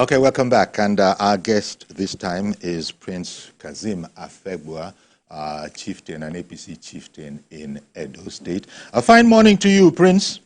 Okay, welcome back. And our guest this time is Prince Kassim Afegbua, chieftain, an APC chieftain in Edo State. A fine morning to you, Prince.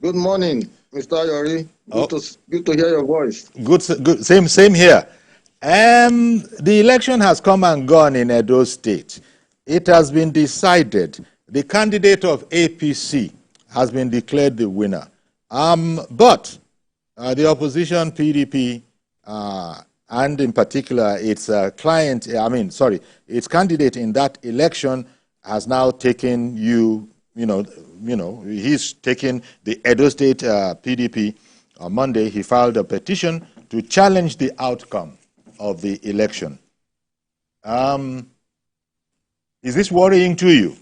Good morning, Mr. Yori. Good to hear your voice. Good. Same here. The election has come and gone in Edo State. It has been decided. The candidate of APC has been declared the winner. But the opposition, PDP, and in particular its its candidate in that election has now taken he's taken the Edo State PDP. On Monday, he filed a petition to challenge the outcome of the election. Is this worrying to you?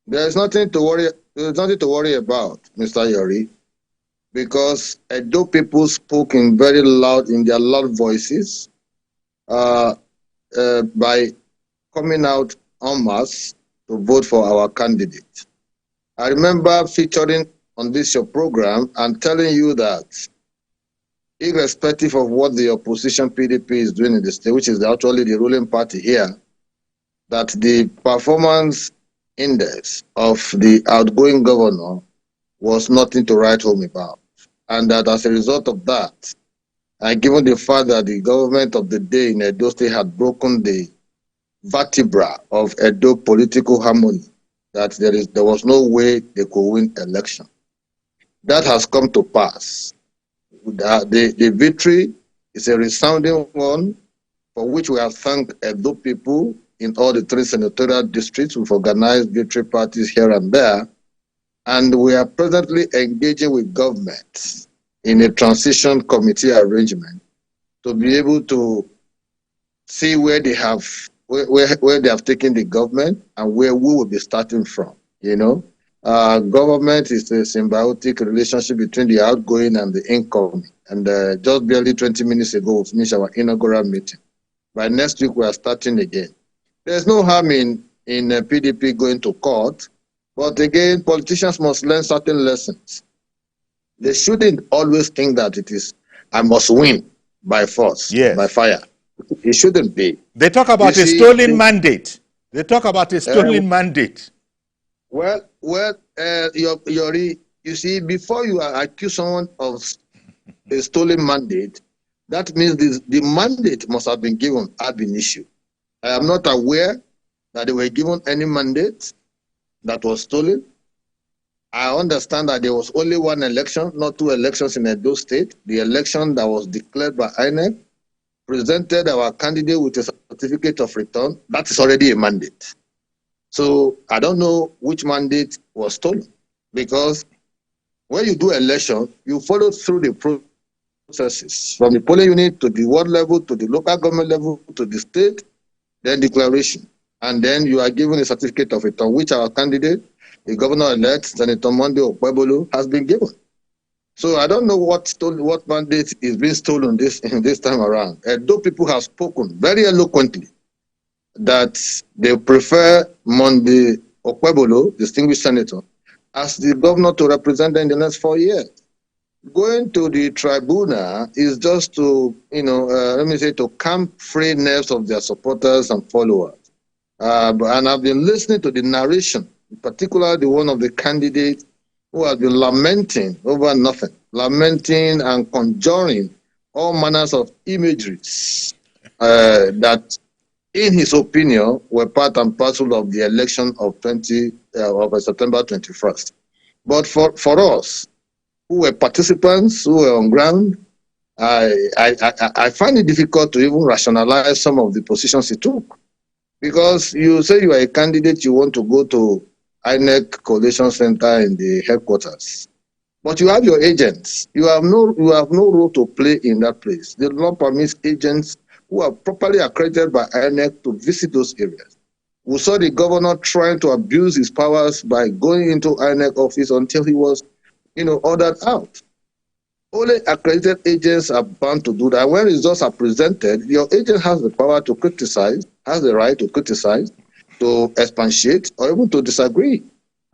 There's nothing to worry about, Mr. Yori, because Edo people spoke in their loud voices by coming out en masse to vote for our candidate. I remember featuring on this your program and telling you that irrespective of what the opposition PDP is doing in the state, which is actually the ruling party here, that the performance index of the outgoing governor was nothing to write home about. And that as a result of that, and given the fact that the government of the day in Edo State had broken the vertebra of Edo political harmony, that there was no way they could win election. That has come to pass. The victory is a resounding one, for which we have thanked Edo people in all the 3 senatorial districts. We've organized victory parties here and there, and we are presently engaging with government in a transition committee arrangement to be able to see where they have taken the government and where we will be starting from. Government is a symbiotic relationship between the outgoing and the incoming. And just barely 20 minutes ago, we finished our inaugural meeting. By next week, we are starting again. There's no harm in PDP going to court, but again, politicians must learn certain lessons. They shouldn't always think that it is, I must win by force, by fire. It shouldn't be. They talk about stolen mandate. They talk about a stolen mandate. Well, you see, before you accuse someone of a stolen mandate, that means the mandate must have been given ab initio. I am not aware that they were given any mandate that was stolen. I understand that there was only one election, not 2 elections in Edo State. The election that was declared by INEC presented our candidate with a certificate of return. That is already a mandate. So I don't know which mandate was stolen, because when you do election, you follow through the processes from the polling unit to the ward level, to the local government level, to the state, then declaration. And then you are given a certificate of return, which our candidate, the governor-elect, Senator Monday Okwebolo, has been given. So I don't know what mandate is being stolen this time around. Edo people have spoken very eloquently that they prefer Monday Okwebolo, distinguished senator, as the governor to represent them in the next 4 years. Going to the tribunal is just to, to calm free nerves of their supporters and followers. And I've been listening to the narration, in particular the one of the candidates who has been lamenting over nothing, lamenting and conjuring all manners of imageries that, in his opinion, were part and parcel of the election of September 21st. But for us, who were participants, who were on ground, I find it difficult to even rationalize some of the positions he took. Because you say you are a candidate, you want to go to INEC Coalition Center in the headquarters. But you have your agents. You have no role to play in that place. The law permits agents who are properly accredited by INEC to visit those areas. We saw the governor trying to abuse his powers by going into INEC office until he was, ordered out. Only accredited agents are bound to do that. When results are presented, your agent has the power to criticize, has the right to criticize, to expatiate, or even to disagree.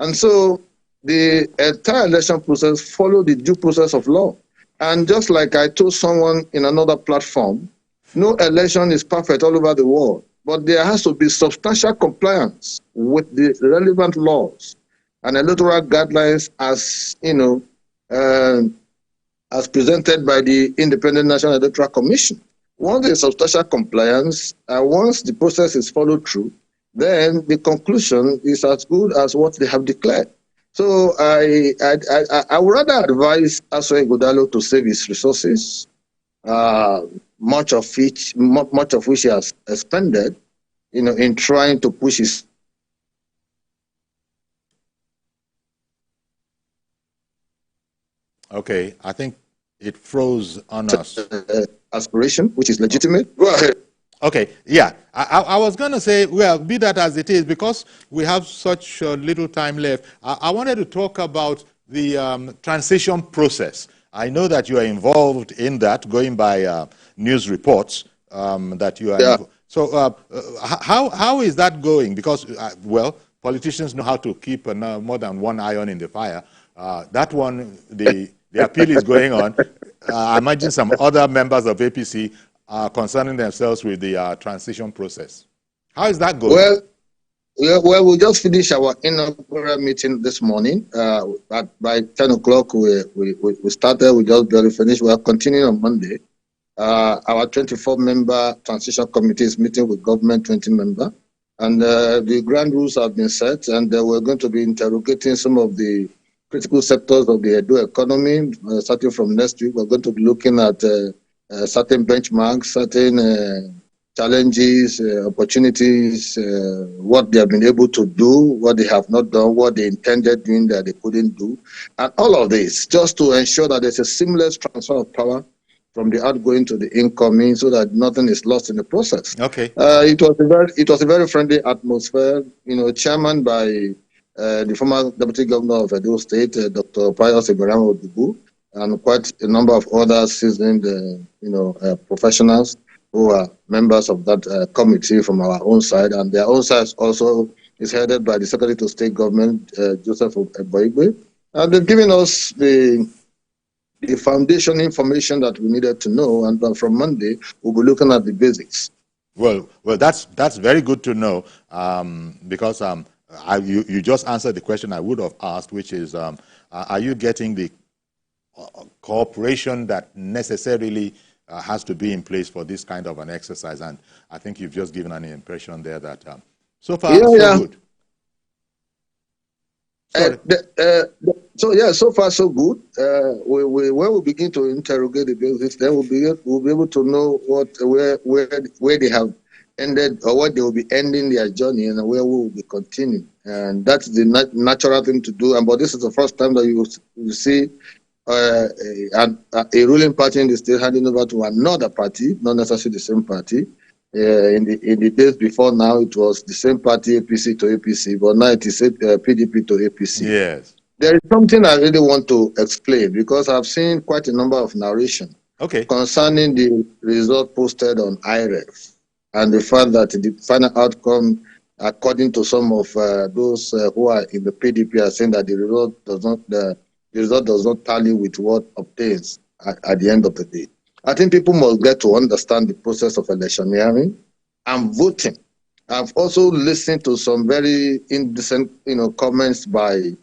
And so the entire election process followed the due process of law. And just like I told someone in another platform, no election is perfect all over the world, but there has to be substantial compliance with the relevant laws and electoral guidelines as, as presented by the Independent National Electoral Commission. Once there's substantial compliance, and once the process is followed through, then the conclusion is as good as what they have declared. So I would rather advise Aso Ighodalo to save his resources, much of which he has expended, in trying to push his. Okay, I think it froze on us. Aspiration, which is legitimate. Go ahead. Okay, yeah. I was going to say, well, be that as it is, because we have such little time left, I wanted to talk about the transition process. I know that you are involved in that, going by news reports that you are involved. So how is that going? Because, well, politicians know how to keep more than one iron in the fire. That one, the appeal is going on. I imagine some other members of APC are concerning themselves with the transition process. How is that going? Well, we just finished our inaugural meeting this morning. By 10 o'clock, we started. We just barely finished. We are continuing on Monday. Our 24-member transition committee is meeting with government 20-member. And the ground rules have been set, and we're going to be interrogating some of the critical sectors of the Edo economy. Starting from next week, we're going to be looking at certain benchmarks, certain challenges, opportunities, what they have been able to do, what they have not done, what they intended doing that they couldn't do, and all of this just to ensure that there's a seamless transfer of power from the outgoing to the incoming, so that nothing is lost in the process. Okay. It was a very friendly atmosphere. Chairman by the former Deputy Governor of Edo State, Dr. Pius Ibrahim Odubu, and quite a number of other seasoned, professionals who are members of that committee from our own side. And their own side also is headed by the Secretary to State Government, Joseph Eboigbe. And they've given us the foundation information that we needed to know. And from Monday, we'll be looking at the basics. Well, that's very good to know, because you just answered the question I would have asked, which is, are you getting the cooperation that necessarily has to be in place for this kind of an exercise? And I think you've just given an impression there that so far, so good. So far, so good. When we begin to interrogate the basics, then we'll be able to know where they have ended, or what they will be ending their journey, and where we will be continuing. And that's the natural thing to do. But this is the first time that you see a ruling party in the state handing over to another party, not necessarily the same party. In the days before now, it was the same party, APC to APC, but now it is PDP to APC. Yes. There is something I really want to explain, because I've seen quite a number of narration concerning the result posted on IREF, and the fact that the final outcome, according to some of those who are in the PDP, are saying that the result does not tally with what obtains at the end of the day. I think people must get to understand the process of electioneering and voting. I've also listened to some very indecent, comments by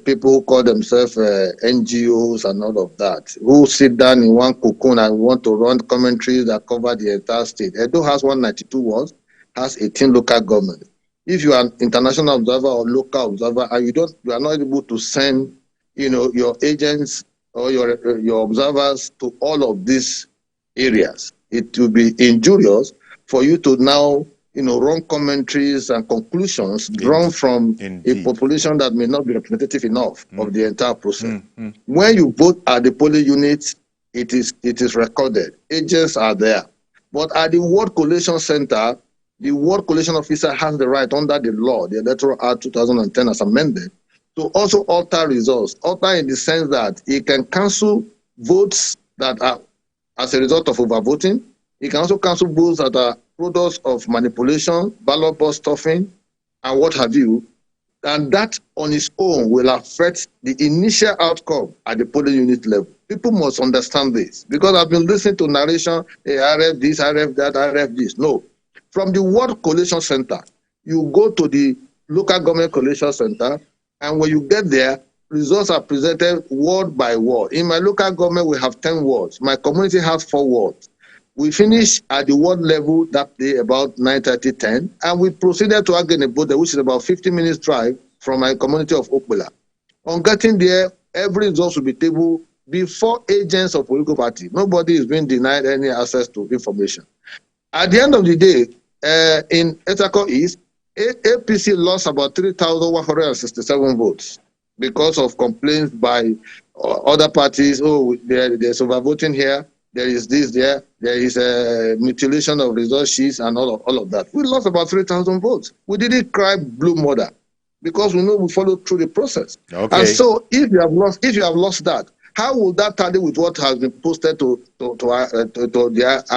people who call themselves NGOs and all of that, who sit down in one cocoon and want to run commentaries that cover the entire state. Edo has 192 wards, has 18 local governments. If you are an international observer or local observer, and you are not able to send, your agents or your observers to all of these areas, it will be injurious for you to now, run commentaries and conclusions drawn from a population that may not be representative enough of the entire process. When you vote at the polling unit, it is recorded. Agents are there. But at the ward collation center, the ward collation officer has the right under the law, the Electoral Act 2010 as amended, to also alter results. Alter in the sense that he can cancel votes that are as a result of overvoting. He can also cancel votes that are products of manipulation, ballot box stuffing, and what have you, And that on its own will affect the initial outcome at the polling unit level. People must understand this, because I've been listening to narration, hey, RF this, RF that, RF this. No. From the Ward Collation Center, you go to the Local Government Collation Center, and when you get there, results are presented ward by ward. In my local government, we have 10 wards. My community has 4 wards. We finished at the ward level that day about 9:30, 10, and we proceeded to Ageneboda, which is about 50 minutes drive from my community of Okbela. On getting there, every result will be tabled before agents of political party. Nobody is being denied any access to information. At the end of the day, in Etako East, APC lost about 3,167 votes because of complaints by other parties. Oh, there's overvoting here. There is this there. There is a mutilation of result sheets and all of that. We lost about 3,000 votes. We didn't cry blue mother because we know we followed through the process. Okay. And so, if you have lost that, how will that tally with what has been posted to the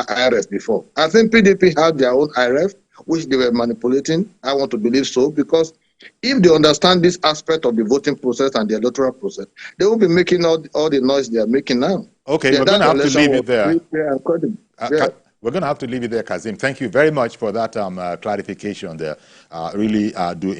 IRF before? I think PDP had their own IRF, which they were manipulating. I want to believe so, because if they understand this aspect of the voting process and the electoral process, they will be making all the noise they are making now. Okay, we're going to have to leave it there. We're going to have to leave it there, Kassim. Thank you very much for that clarification there. Really do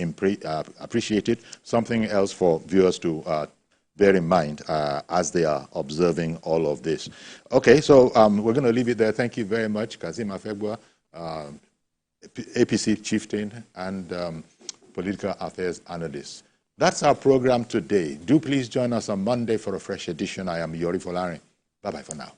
appreciate it. Something else for viewers to bear in mind as they are observing all of this. Okay, so we're going to leave it there. Thank you very much, Kassim Afegbua, APC chieftain and political affairs analyst. That's our program today. Do please join us on Monday for a fresh edition. I am Yori Folari. Bye-bye for now.